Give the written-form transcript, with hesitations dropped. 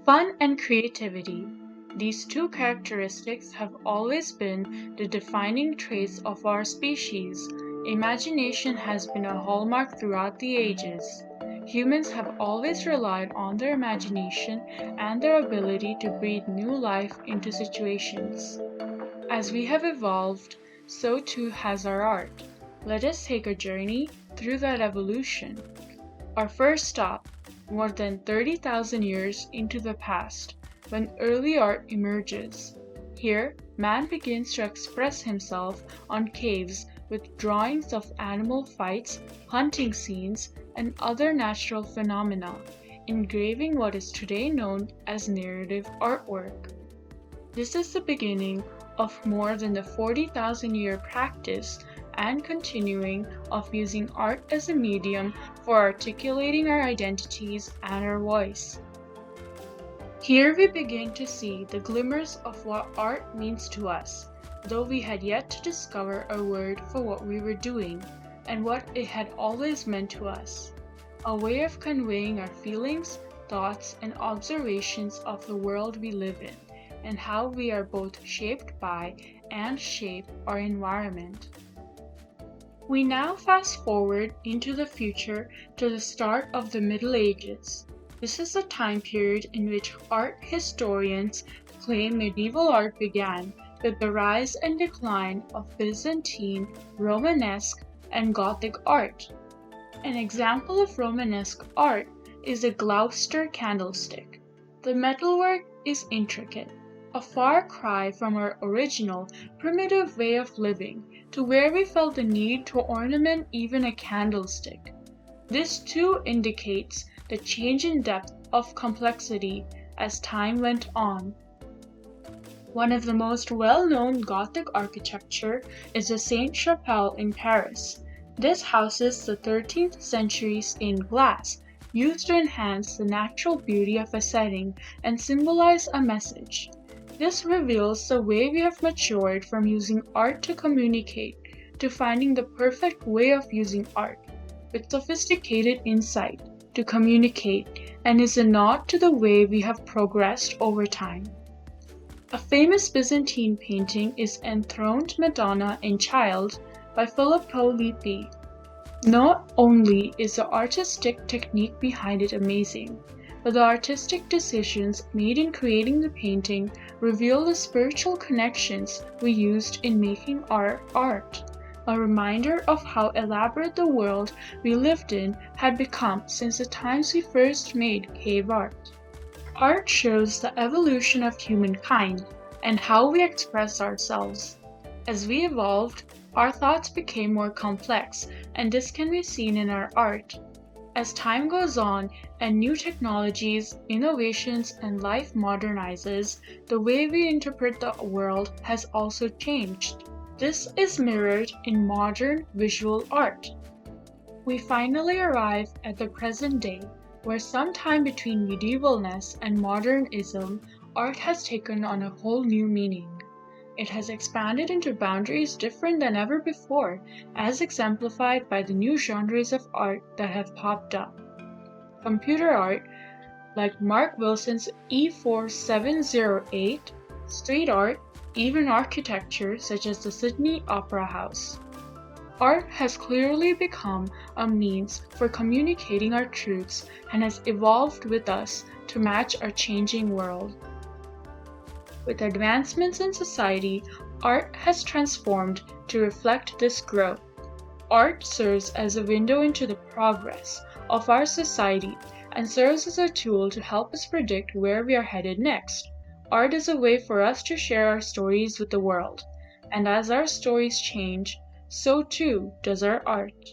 Fun and creativity. These two characteristics have always been the defining traits of our species. Imagination has been a hallmark throughout the ages. Humans have always relied on their imagination and their ability to breathe new life into situations. As we have evolved, so too has our art. Let us take a journey through that evolution. Our first stop, more than 30,000 years into the past, when early art emerges. Here, man begins to express himself on caves with drawings of animal fights, hunting scenes, and other natural phenomena, engraving what is today known as narrative artwork. This is the beginning of more than the 40,000-year practice and continuing of using art as a medium for articulating our identities and our voice. Here we begin to see the glimmers of what art means to us, though we had yet to discover a word for what we were doing and what it had always meant to us, a way of conveying our feelings, thoughts, and observations of the world we live in, and how we are both shaped by and shape our environment. We now fast forward into the future to the start of the Middle Ages. This is the time period in which art historians claim medieval art began with the rise and decline of Byzantine, Romanesque, and Gothic art. An example of Romanesque art is the Glouster Candlestick. The metalwork is intricate, a far cry from our original, primitive way of living to where we felt the need to ornament even a candlestick. This too indicates the change in depth of complexity as time went on. One of the most well-known Gothic architecture is the Chapelle in Paris. This houses the 13th century stained glass used to enhance the natural beauty of a setting and symbolize a message. This reveals the way we have matured from using art to communicate to finding the perfect way of using art with sophisticated insight to communicate, and is a nod to the way we have progressed over time. A famous Byzantine painting is Enthroned Madonna and Child by Filippo Lippi. Not only is the artistic technique behind it amazing, but the artistic decisions made in creating the painting reveal the spiritual connections we used in making our art, a reminder of how elaborate the world we lived in had become since the times we first made cave art. Art shows the evolution of humankind and how we express ourselves. As we evolved, our thoughts became more complex, and this can be seen in our art. As time goes on and new technologies, innovations, and life modernizes, the way we interpret the world has also changed. This is mirrored in modern visual art. We finally arrive at the present day, where sometime between medievalness and modernism, art has taken on a whole new meaning. It has expanded into boundaries different than ever before, as exemplified by the new genres of art that have popped up. Computer art, like Mark Wilson's E4708, street art, even architecture such as the Sydney Opera House. Art has clearly become a means for communicating our truths and has evolved with us to match our changing world. With advancements in society, art has transformed to reflect this growth. Art serves as a window into the progress of our society and serves as a tool to help us predict where we are headed next. Art is a way for us to share our stories with the world, and as our stories change, so too does our art.